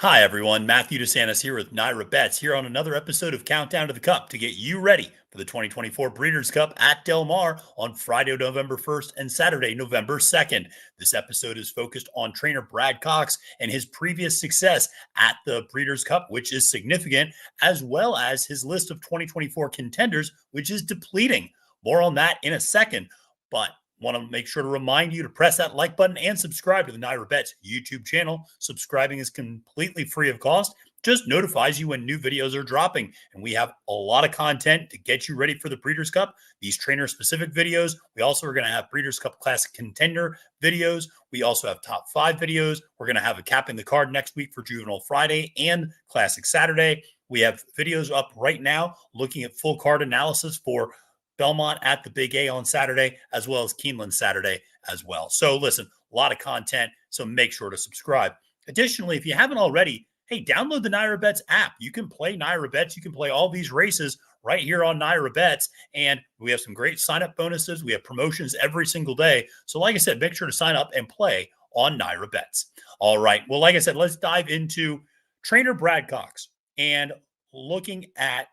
Hi, everyone. Matthew DeSantis here with NYRA Bets here on another episode of Countdown to the Cup to get you ready for the 2024 Breeders' Cup at Del Mar on Friday, November 1st and Saturday, November 2nd. This episode is focused on trainer Brad Cox and his previous success at the Breeders' Cup, which is significant, as well as his list of 2024 contenders, which is depleting. More on that in a second, but want to make sure to remind you to press that like button and subscribe to the NYRA Bets YouTube channel. Subscribing is completely free of cost. Just notifies you when new videos are dropping. And we have a lot of content to get you ready for the Breeders' Cup. These trainer-specific videos. We also are going to have Breeders' Cup Classic Contender videos. We also have Top 5 videos. We're going to have a Capping the Card next week for Juvenile Friday and Classic Saturday. We have videos up right now looking at full card analysis for Belmont at the Big A on Saturday, as well as Keeneland Saturday as well. So listen, a lot of content, so make sure to subscribe. Additionally, if you haven't already, hey, download the NYRA Bets app. You can play NYRA Bets. You can play all these races right here on NYRA Bets, and we have some great sign-up bonuses. We have promotions every single day. So like I said, make sure to sign up and play on NYRA Bets. All right. Well, like I said, let's dive into trainer Brad Cox and looking at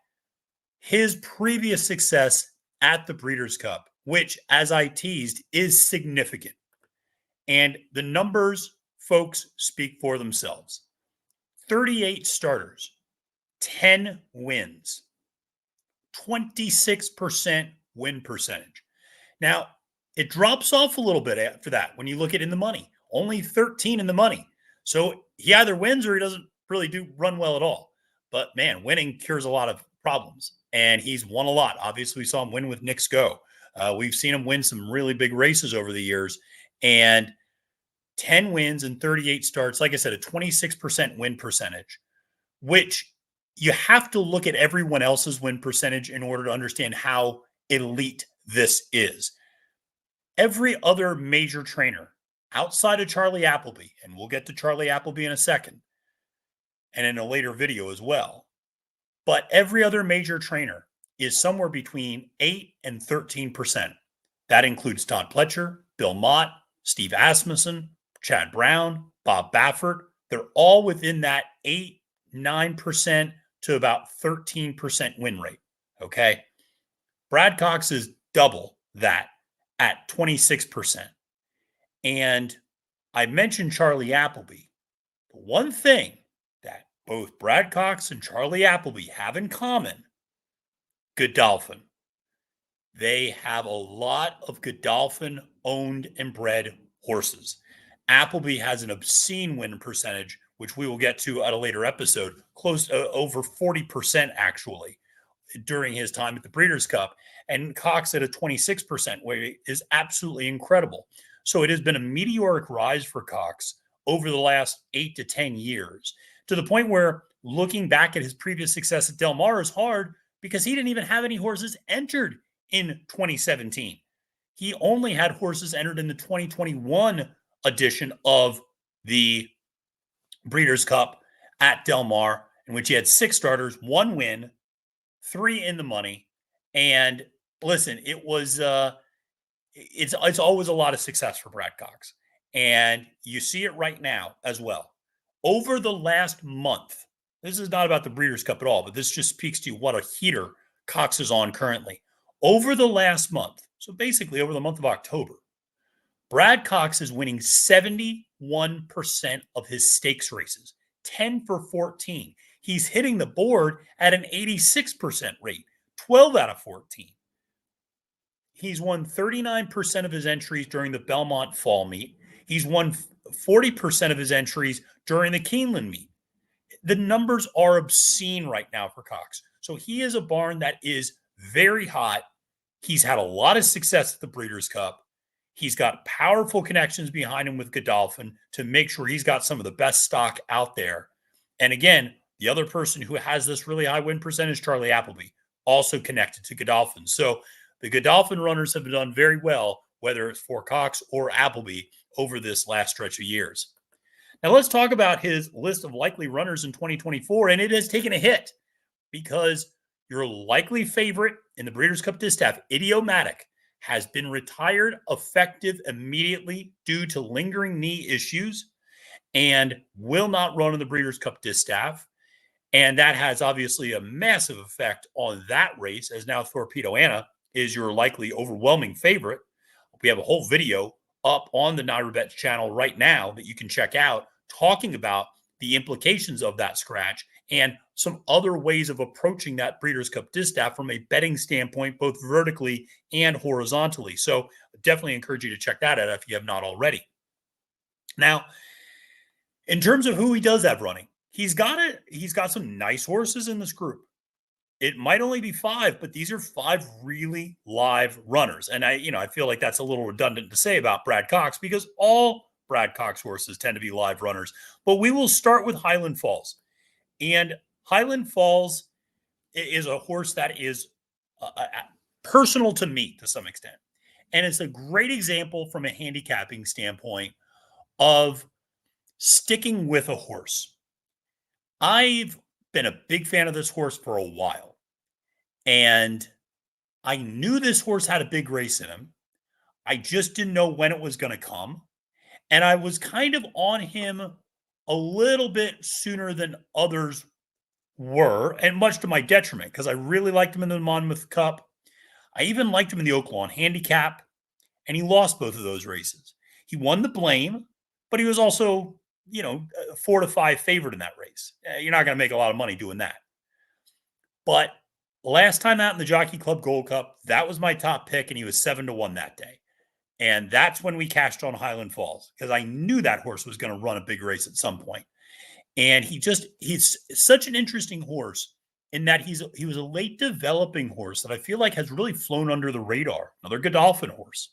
his previous success at the Breeders' Cup, which, as I teased, is significant. And the numbers, folks, speak for themselves. 38 starters, 10 wins, 26% win percentage. Now, it drops off a little bit after that when you look at in the money. Only 13 in the money. So he either wins or he doesn't really run well at all. But, man, winning cures a lot of problems. And he's won a lot. Obviously, we saw him win with Knicks Go. We've seen him win some really big races over the years. And 10 wins and 38 starts, like I said, a 26% win percentage, which you have to look at everyone else's win percentage in order to understand how elite this is. Every other major trainer outside of Charlie Appleby, and we'll get to Charlie Appleby in a second, and in a later video as well, but every other major trainer is somewhere between 8 and 13%. That includes Todd Pletcher, Bill Mott, Steve Asmussen, Chad Brown, Bob Baffert. They're all within that 8, 9% to about 13% win rate. Okay. Brad Cox is double that at 26%. And I mentioned Charlie Appleby. But one thing that both Brad Cox and Charlie Appleby have in common, Godolphin. They have a lot of Godolphin owned and bred horses. Appleby has an obscene win percentage, which we will get to at a later episode, close to over 40% actually during his time at the Breeders' Cup. And Cox at a 26% weight is absolutely incredible. So it has been a meteoric rise for Cox over the last 8 to 10 years, to the point where looking back at his previous success at Del Mar is hard because he didn't even have any horses entered in 2017. He only had horses entered in the 2021 edition of the Breeders' Cup at Del Mar, in which he had 6 starters, 1 win, 3 in the money. And listen, it was it's always a lot of success for Brad Cox. And you see it right now as well. Over the last month, this is not about the Breeders' Cup at all, but this just speaks to what a heater Cox is on currently. Over the last month, so basically over the month of October, Brad Cox is winning 71% of his stakes races, 10 for 14. He's hitting the board at an 86% rate, 12 out of 14. He's won 39% of his entries during the Belmont Fall Meet. He's won 40% of his entries during the Keeneland Meet. The numbers are obscene right now for Cox. So he is a barn that is very hot. He's had a lot of success at the Breeders' Cup. He's got powerful connections behind him with Godolphin to make sure he's got some of the best stock out there. And again, the other person who has this really high win percentage, Charlie Appleby, also connected to Godolphin. So the Godolphin runners have done very well, whether it's for Cox or Appleby, over this last stretch of years. Now let's talk about his list of likely runners in 2024, and it has taken a hit because your likely favorite in the Breeders' Cup Distaff, Idiomatic, has been retired effective immediately due to lingering knee issues. and will not run in the Breeders' Cup Distaff. And that has obviously a massive effect on that race, as now Torpedo Anna is your likely overwhelming favorite. We have a whole video up on the NYRA Bets channel right now that you can check out, talking about the implications of that scratch and some other ways of approaching that Breeders' Cup Distaff from a betting standpoint, both vertically and horizontally. So definitely encourage you to check that out if you have not already. Now, in terms of who he does have running, he's got some nice horses in this group. It might only be 5, but these are 5 really live runners. And I feel like that's a little redundant to say about Brad Cox, because all Brad Cox horses tend to be live runners. But we will start with Highland Falls. And Highland Falls is a horse that is personal to me to some extent. And it's a great example from a handicapping standpoint of sticking with a horse. I've been a big fan of this horse for a while, and I knew this horse had a big race in him. I just didn't know when it was going to come, and I was kind of on him a little bit sooner than others were, and much to my detriment, because I really liked him in the Monmouth Cup. I even liked him in the Oaklawn Handicap, and he lost both of those races. He won the Blame, but he was also, a 4-5 favorite in that race. You're not going to make a lot of money doing that. But last time out in the Jockey Club Gold Cup, that was my top pick, and he was 7-1 that day. And that's when we cashed on Highland Falls, because I knew that horse was going to run a big race at some point. And he's such an interesting horse in that he was a late developing horse that I feel like has really flown under the radar. Another Godolphin horse.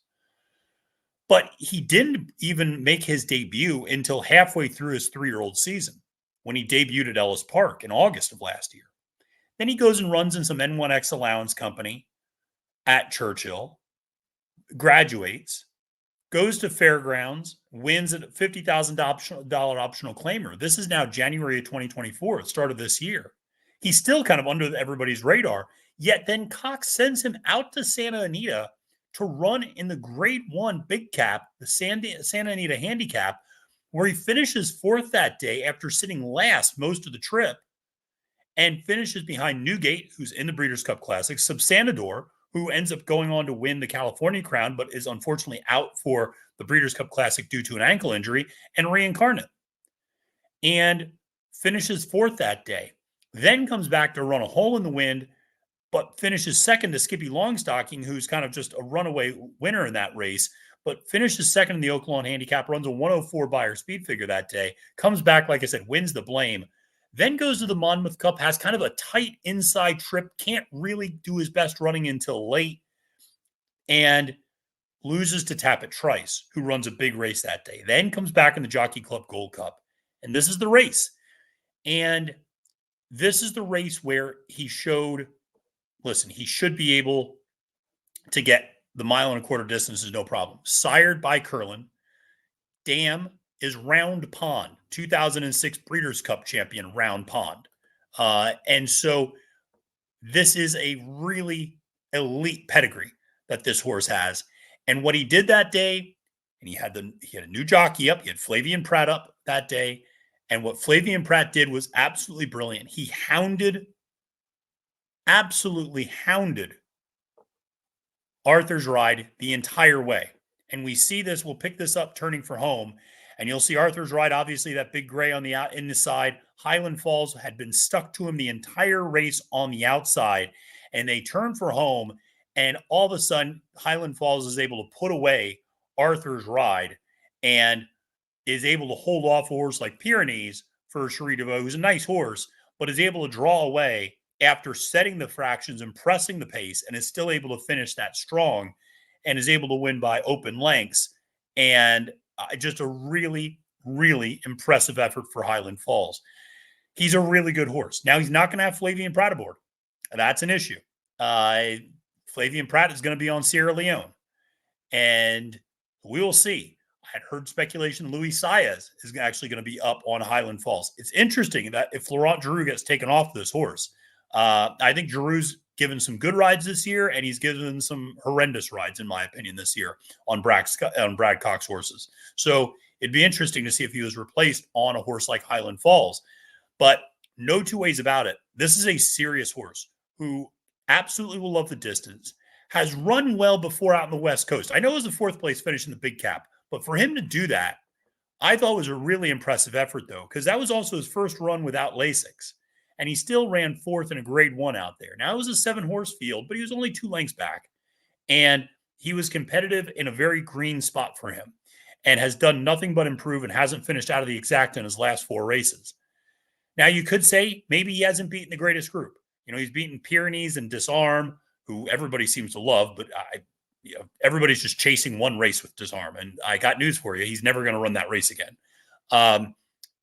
But he didn't even make his debut until halfway through his 3-year-old season, when he debuted at Ellis Park in August of last year. Then he goes and runs in some N1X allowance company at Churchill, graduates, goes to Fairgrounds, wins a $50,000 optional claimer. This is now January of 2024, the start of this year. He's still kind of under everybody's radar, yet then Cox sends him out to Santa Anita to run in the Grade 1 Big Cap, the Santa Anita Handicap, where he finishes 4th that day after sitting last most of the trip, and finishes behind Newgate, who's in the Breeders' Cup Classic, Subsanador, who ends up going on to win the California Crown, but is unfortunately out for the Breeders' Cup Classic due to an ankle injury, and Reincarnate, and finishes 4th that day. Then comes back to run a hole in the wind, but finishes second to Skippy Longstocking, who's kind of just a runaway winner in that race, but finishes second in the Oaklawn Handicap, runs a 104 Beyer speed figure that day, comes back, like I said, wins the Blame, then goes to the Monmouth Cup, has kind of a tight inside trip, can't really do his best running until late, and loses to Tappet Trice, who runs a big race that day. Then comes back in the Jockey Club Gold Cup. And this is the race. And this is the race where he showed, listen, he should be able to get the 1.25 distances, no problem. Sired by Curlin. Dam is Round Pond, 2006 Breeders' Cup champion Round Pond. And so this is a really elite pedigree that this horse has. And what he did that day, and he had a new jockey up, he had Flavian Pratt up that day. And what Flavian Pratt did was absolutely brilliant. He absolutely hounded Arthur's Ride the entire way. And we see this, we'll pick this up turning for home. And you'll see Arthur's Ride, obviously that big gray on in the side. Highland Falls had been stuck to him the entire race on the outside. And they turn for home. And all of a sudden, Highland Falls is able to put away Arthur's Ride and is able to hold off a horse like Pyrenees for Cherie DeVaux, who's a nice horse, but is able to draw away after setting the fractions and pressing the pace, and is still able to finish that strong and is able to win by open lengths. And just a really, really impressive effort for Highland Falls. He's a really good horse. Now, he's not going to have Flavian Pratt aboard. That's an issue. Flavian Pratt is going to be on Sierra Leone, and we will see. I had heard speculation Luis Saez is actually going to be up on Highland Falls. It's interesting that if Laurent Giroux gets taken off this horse, I think Giroux's given some good rides this year, and he's given some horrendous rides, in my opinion, this year on Brad Cox horses. So It'd be interesting to see if he was replaced on a horse like Highland Falls. But no two ways about it. This is a serious horse who absolutely will love the distance, has run well before out on the West Coast. I know it was a fourth place finish in the big cap, but for him to do that, I thought was a really impressive effort, though, because that was also his first run without Lasix. And he still ran fourth in a grade 1 out there. Now, it was a 7-horse field, but he was only 2 lengths back. And he was competitive in a very green spot for him and has done nothing but improve and hasn't finished out of the exact in his last 4 races. Now, you could say maybe he hasn't beaten the greatest group. He's beaten Pyrenees and Disarm, who everybody seems to love, but everybody's just chasing one race with Disarm. And I got news for you. He's never going to run that race again.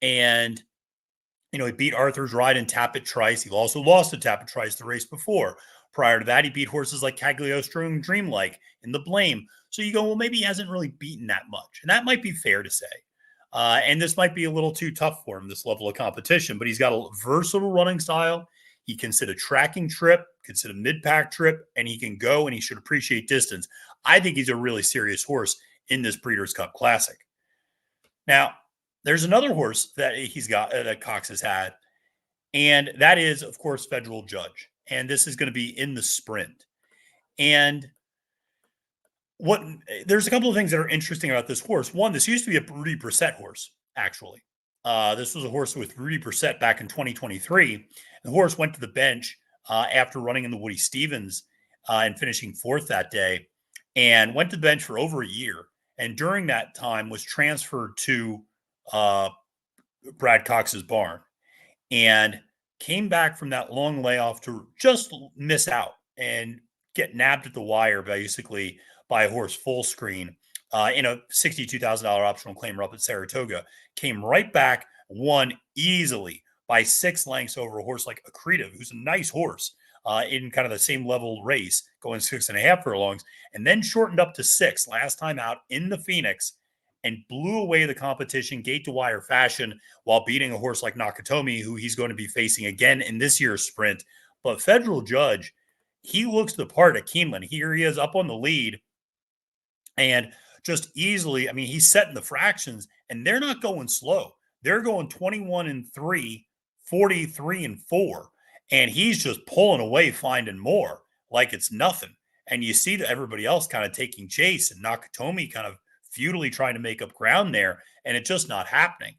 He beat Arthur's Ride and Tappet Trice. He also lost to Tappet Trice the race before. Prior to that, he beat horses like Cagliostro and Dreamlike in the Blame. So you go, well, maybe he hasn't really beaten that much. And that might be fair to say. And this might be a little too tough for him, this level of competition. But he's got a versatile running style. He can sit a tracking trip, can sit a mid-pack trip, and he can go, and he should appreciate distance. I think he's a really serious horse in this Breeders' Cup Classic. Now, there's another horse that he's got that Cox has had, and that is, of course, Federal Judge. And this is going to be in the sprint. And there's a couple of things that are interesting about this horse. One, this used to be a Rudy Brissett horse, actually. This was a horse with Rudy Brissett back in 2023. The horse went to the bench after running in the Woody Stevens and finishing 4th that day, and went to the bench for over a year. And during that time was transferred to Brad Cox's barn and came back from that long layoff to just miss out and get nabbed at the wire basically by a horse Full Screen in a $62,000 optional claim up at Saratoga. Came right back, won easily by 6 lengths over a horse like Accretive, who's a nice horse in kind of the same level race, going 6.5 furlongs, and then shortened up to 6 last time out in the Phoenix and blew away the competition gate to wire fashion while beating a horse like Nakatomi, who he's going to be facing again in this year's sprint. But Federal Judge, he looks the part at Keeneland. Here he is up on the lead and just easily, he's setting the fractions, and they're not going slow. They're going 21-3, 43-4, and he's just pulling away, finding more like it's nothing. And you see that everybody else kind of taking chase, and Nakatomi kind of futilely trying to make up ground there, and it's just not happening.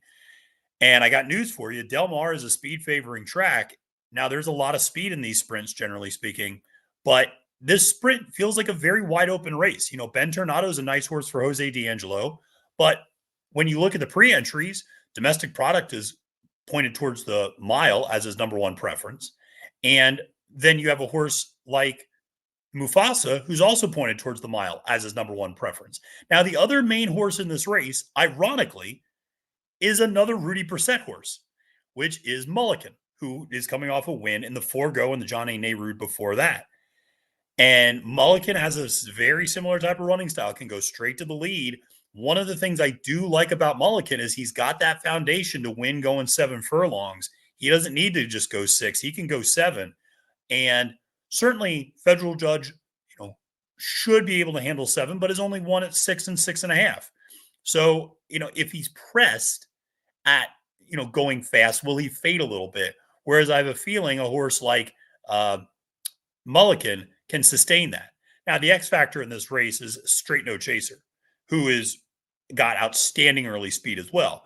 And I got news for you. Del Mar is a speed favoring track. Now, there's a lot of speed in these sprints, generally speaking, but this sprint feels like a very wide open race. Ben Tornado is a nice horse for Jose D'Angelo, but when you look at the pre-entries, Domestic Product is pointed towards the mile as his number 1 preference. And then you have a horse like Mufasa, who's also pointed towards the mile as his number 1 preference. Now, the other main horse in this race, ironically, is another Rudy Brissett horse, which is Mulligan, who is coming off a win in the Forego and the John A. Nehrude before that. And Mulligan has a very similar type of running style, can go straight to the lead. One of the things I do like about Mulligan is he's got that foundation to win going 7 furlongs. He doesn't need to just go 6. He can go 7. And certainly Federal Judge, should be able to handle 7, but is only won at 6 and 6.5. So, if he's pressed at, going fast, will he fade a little bit? Whereas I have a feeling a horse like Mulligan can sustain that. Now, the X factor in this race is Straight No Chaser, who is got outstanding early speed as well.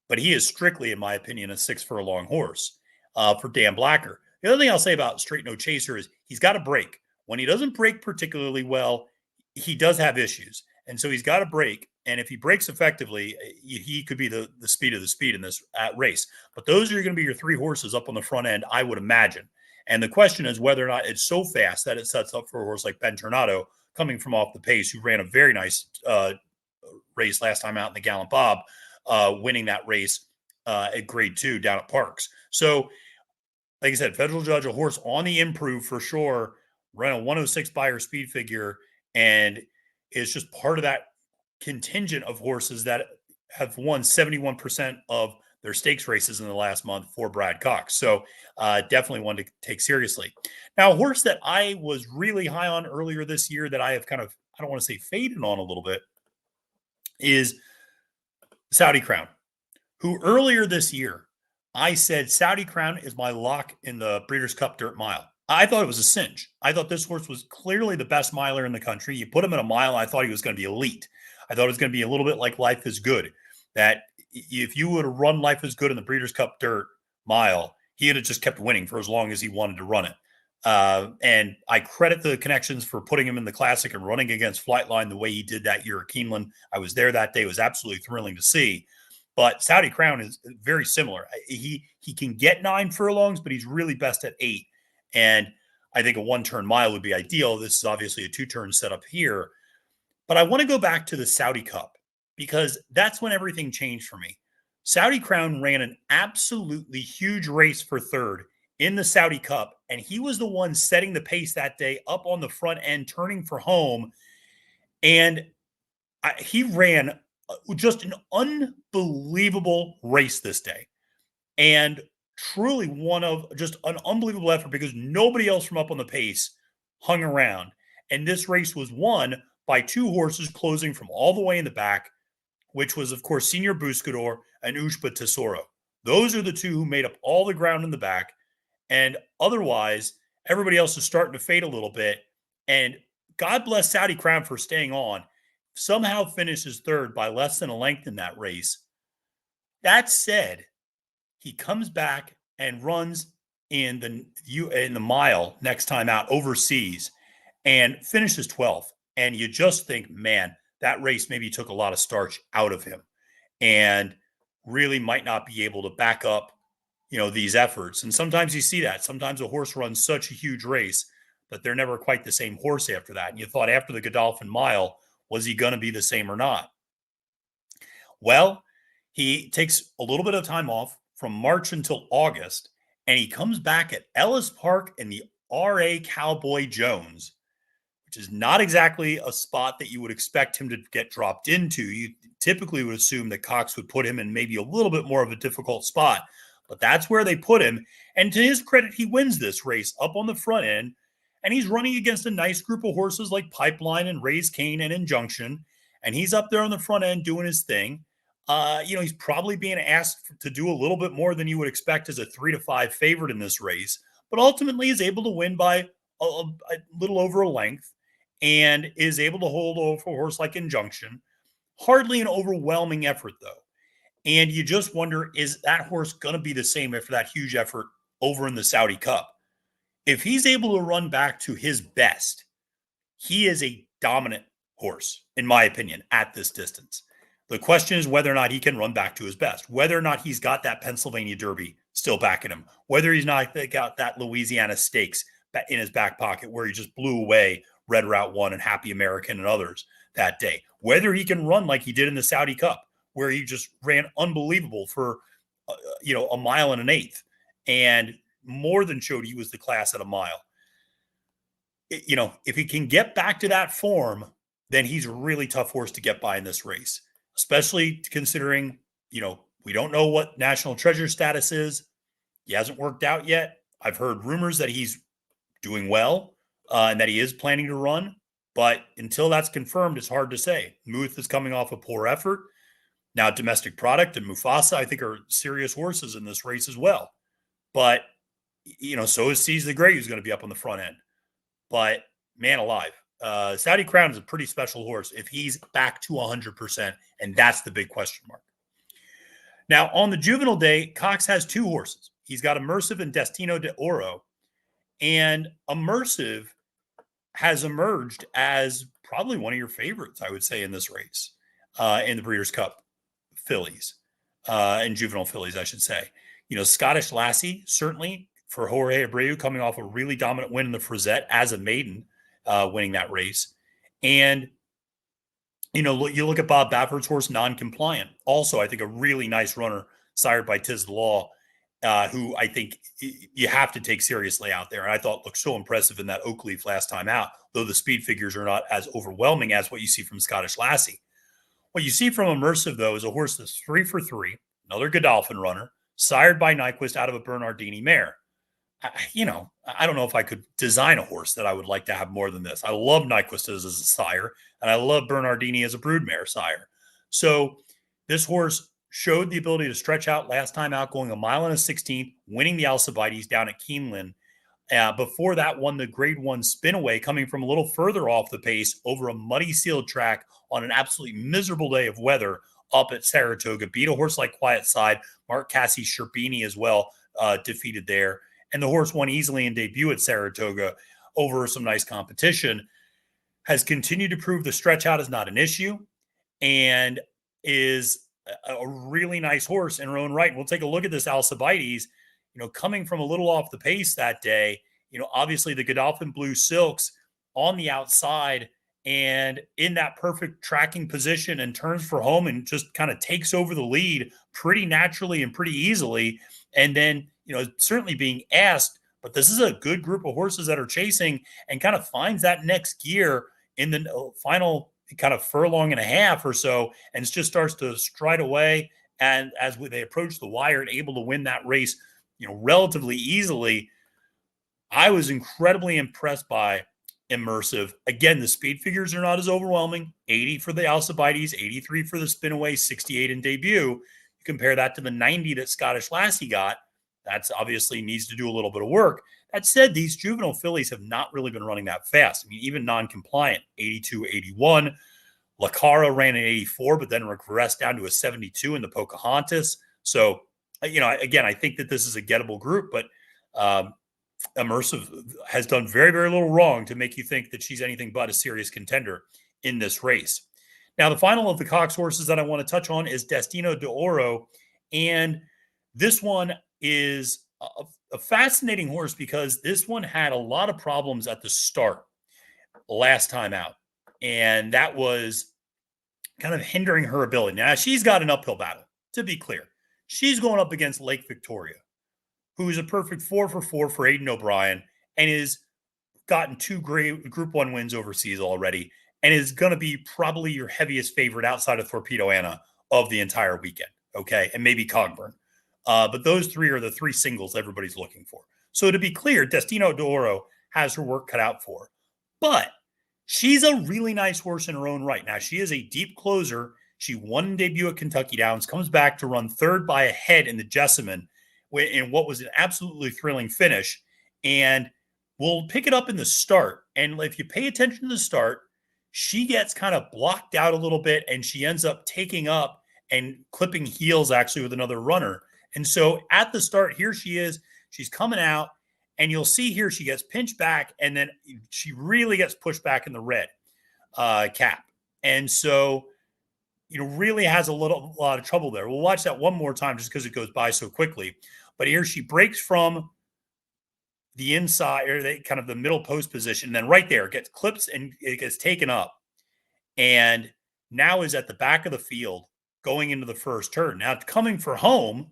But he is strictly, in my opinion, a 6 furlong horse for Dan Blacker. The other thing I'll say about Straight No Chaser is he's got to break. When he doesn't break particularly well, he does have issues. And so he's got to break. And if he breaks effectively, he could be the speed of the speed in this race. But those are going to be your 3 horses up on the front end, I would imagine. And the question is whether or not it's so fast that it sets up for a horse like Ben Tornado coming from off the pace, who ran a very nice race last time out in the Gallant Bob, winning that race at grade 2 down at Parks. So, like I said, Federal Judge, a horse on the improve for sure, ran a 106 Beyer speed figure, and is just part of that contingent of horses that have won 71% of their stakes races in the last month for Brad Cox. So definitely one to take seriously. Now, a horse that I was really high on earlier this year that I have kind of, I don't want to say faded on a little bit, is Saudi Crown, who earlier this year I said Saudi Crown is my lock in the Breeders' Cup Dirt Mile. I thought it was a cinch. I thought this horse was clearly the best miler in the country. You put him in a mile, I thought he was going to be elite. I thought it was going to be a little bit like Life is Good, that if you would have run Life is Good in the Breeders' Cup Dirt Mile, he would have just kept winning for as long as he wanted to run it. And I credit the connections for putting him in the Classic and running against Flightline the way he did that year at Keeneland. I was there that day. It was absolutely thrilling to see. But Saudi Crown is very similar. He can get 9 furlongs, but he's really best at 8. And I think a 1-turn mile would be ideal. This is obviously a 2-turn setup here. But I want to go back to the Saudi Cup because that's when everything changed for me. Saudi Crown ran an absolutely huge race for third in the Saudi Cup, and he was the one setting the pace that day up on the front end, turning for home. And he ran just an unbelievable race this day, and truly one of just an unbelievable effort because nobody else from up on the pace hung around. And this race was won by 2 horses closing from all the way in the back, which was, of course, Senior Buscador and Ushba Tesoro. Those are the 2 who made up all the ground in the back. And otherwise, everybody else is starting to fade a little bit. And God bless Saudi Crown for staying on. Somehow finishes third by less than a length in that race. That said, he comes back and runs in the mile next time out overseas and finishes 12th. And you just think, man, that race maybe took a lot of starch out of him and really might not be able to back up, these efforts. And sometimes you see that. Sometimes a horse runs such a huge race that they're never quite the same horse after that. And you thought after the Godolphin Mile, was he going to be the same or not? Well, he takes a little bit of time off from March until August, and he comes back at Ellis Park in the RA Cowboy Jones, which is not exactly a spot that you would expect him to get dropped into. You typically would assume that Cox would put him in maybe a little bit more of a difficult spot, but that's where they put him. And to his credit, he wins this race up on the front end, and he's running against a nice group of horses like Pipeline and Raise Cane and Injunction, and he's up there on the front end doing his thing. He's probably being asked to do a little bit more than you would expect as a 3-5 favorite in this race, but ultimately is able to win by a little over a length and is able to hold over a horse like Injunction. Hardly an overwhelming effort, though. And you just wonder, is that horse going to be the same after that huge effort over in the Saudi Cup? If he's able to run back to his best, he is a dominant horse, in my opinion, at this distance. The question is whether or not he can run back to his best, whether or not he's got that Pennsylvania Derby still backing him, whether he's not got that Louisiana Stakes in his back pocket where he just blew away Red Route 1 and Happy American and others that day, whether he can run like he did in the Saudi Cup where he just ran unbelievable for, a mile and an eighth and more than showed he was the class at a mile. If he can get back to that form, then he's a really tough horse to get by in this race, especially considering, we don't know what National Treasure status is. He hasn't worked out yet. I've heard rumors that he's doing well and that he is planning to run. But until that's confirmed, it's hard to say. Muth is coming off a poor effort. Now, Domestic Product and Mufasa, I think, are serious horses in this race as well. But, so is Seize the Great, who's going to be up on the front end. But, man alive, Saudi Crown is a pretty special horse if he's back to 100%, and that's the big question mark. Now, on the juvenile day, Cox has 2 horses. He's got Immersive and Destino de Oro. And Immersive has emerged as probably one of your favorites, I would say, in this race, in the Breeders' Cup fillies, and juvenile fillies, I should say. Scottish Lassie, certainly, for Jorge Abreu, coming off a really dominant win in the Frisette as a maiden, winning that race. And, you look at Bob Baffert's horse, Non-Compliant. Also, I think a really nice runner, sired by Tiz the Law, who I think you have to take seriously out there. And I thought looked so impressive in that Oak Leaf last time out, though the speed figures are not as overwhelming as what you see from Scottish Lassie. What you see from Immersive, though, is a horse that's 3 for 3, another Godolphin runner, sired by Nyquist out of a Bernardini mare. I don't know if I could design a horse that I would like to have more than this. I love Nyquist as a sire, and I love Bernardini as a broodmare sire. So This horse showed the ability to stretch out last time out, going a mile and a 16th, winning the Alcibiades down at Keeneland. Before that, won the Grade 1 Spinaway, coming from a little further off the pace over a muddy sealed track on an absolutely miserable day of weather up at Saratoga. Beat a horse like Quiet Side. Mark Cassie Sherbini as well defeated there. And the horse won easily in debut at Saratoga over some nice competition. Has continued to prove the stretch out is not an issue and is a really nice horse in her own right. And we'll take a look at this Alcibiades. Coming from a little off the pace that day, obviously the Godolphin Blue Silks on the outside and in that perfect tracking position and turns for home and just kind of takes over the lead pretty naturally and pretty easily. And then, certainly being asked, but this is a good group of horses that are chasing and kind of finds that next gear in the final kind of furlong and a half or so and just starts to stride away. And as they approach the wire and able to win that race, relatively easily. I was incredibly impressed by Immersive. Again, the speed figures are not as overwhelming. 80 for the Alcibiades, 83 for the Spinaway, 68 in debut. You compare that to the 90 that Scottish Lassie got. That's obviously needs to do a little bit of work. That said, these juvenile fillies have not really been running that fast. I mean, even non-compliant, 82, 81. Lacara ran an 84, but then regressed down to a 72 in the Pocahontas. So, again, I think that this is a gettable group, but Immersive has done very, very little wrong to make you think that she's anything but a serious contender in this race. Now, the final of the Cox horses that I want to touch on is Destino d'Oro. And this one is a fascinating horse because this one had a lot of problems at the start last time out. And that was kind of hindering her ability. Now, she's got an uphill battle, to be clear. She's going up against Lake Victoria, who is a perfect 4 for 4 for Aidan O'Brien and has gotten 2 great Group 1 wins overseas already and is going to be probably your heaviest favorite outside of Torpedo Anna of the entire weekend, okay? And maybe Cogburn. But those 3 are the 3 singles everybody's looking for. So to be clear, Destino d'Oro has her work cut out for her. But she's a really nice horse in her own right. Now, she is a deep closer. She won in debut at Kentucky Downs, comes back to run third by a head in the Jessamine in what was an absolutely thrilling finish. And we'll pick it up in the start. And if you pay attention to the start, she gets kind of blocked out a little bit and she ends up taking up and clipping heels actually with another runner. And so at the start, here she is. She's coming out. And you'll see here she gets pinched back and then she really gets pushed back in the red cap. And so, really has a lot of trouble there. We'll watch that one more time just because it goes by so quickly. But here she breaks from the inside or kind of the middle post position. And then right there, it gets clipped and it gets taken up. And now is at the back of the field going into the first turn. Now, coming for home,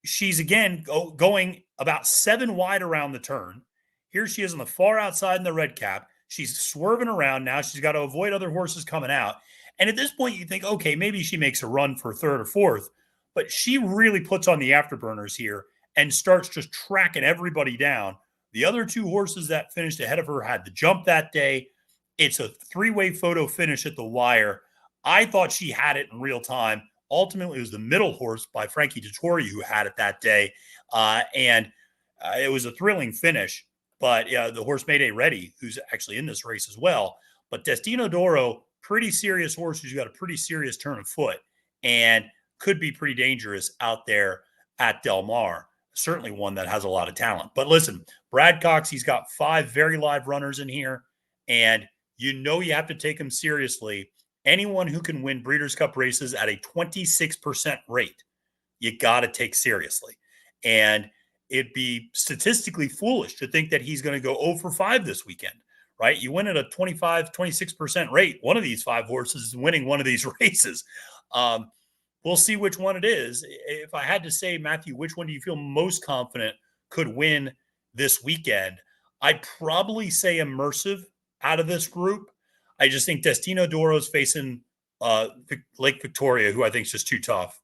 she's again going about 7 wide around the turn. Here she is on the far outside in the red cap. She's swerving around now. She's got to avoid other horses coming out. And at this point, you think, okay, maybe she makes a run for third or fourth. But she really puts on the afterburners here and starts just tracking everybody down. The other 2 horses that finished ahead of her had the jump that day. It's a 3-way photo finish at the wire. I thought she had it in real time. Ultimately, it was the middle horse by Frankie Dettori who had it that day. And it was a thrilling finish. But the horse Mayday Ready, who's actually in this race as well. But Destino d'Oro, pretty serious horse who's got a pretty serious turn of foot and could be pretty dangerous out there at Del Mar. Certainly one that has a lot of talent. But listen, Brad Cox, he's got 5 very live runners in here. And you have to take him seriously. Anyone who can win Breeders' Cup races at a 26% rate, you got to take seriously. And it'd be statistically foolish to think that he's going to go 0 for 5 this weekend, right? You win at a 26% rate. One of these 5 horses is winning one of these races. We'll see which one it is. If I had to say, Matthew, which one do you feel most confident could win this weekend? I'd probably say Immersive out of this group. I just think Destino d'Oro is facing Lake Victoria, who I think is just too tough.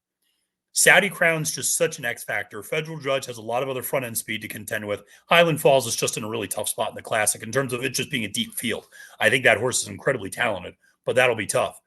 Saudi Crown's just such an X factor. Federal Judge has a lot of other front end speed to contend with. Highland Falls is just in a really tough spot in the Classic in terms of it just being a deep field. I think that horse is incredibly talented, but that'll be tough.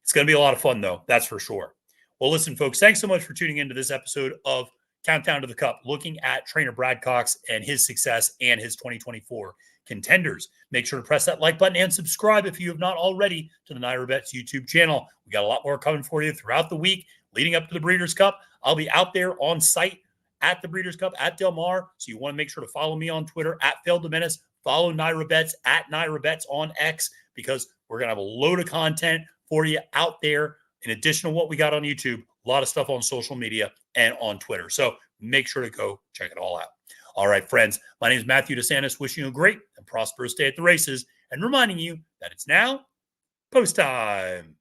It's going to be a lot of fun, though. That's for sure. Well, listen, folks, thanks so much for tuning into this episode of Countdown to the Cup, looking at trainer Brad Cox and his success and his 2024 contenders. Make sure to press that like button and subscribe if you have not already to the NYRA Bets YouTube channel. We got a lot more coming for you throughout the week leading up to the Breeders' Cup. I'll be out there on site at the Breeders' Cup at Del Mar, so you want to make sure to follow me on Twitter at Phil Domenis. Follow NYRA Bets at NYRA Bets on X, because we're going to have a load of content for you out there. In addition to what we got on YouTube, a lot of stuff on social media and on Twitter. So make sure to go check it all out. All right, friends, my name is Matthew DeSantis, wishing you a great and prosperous day at the races and reminding you that it's now post time.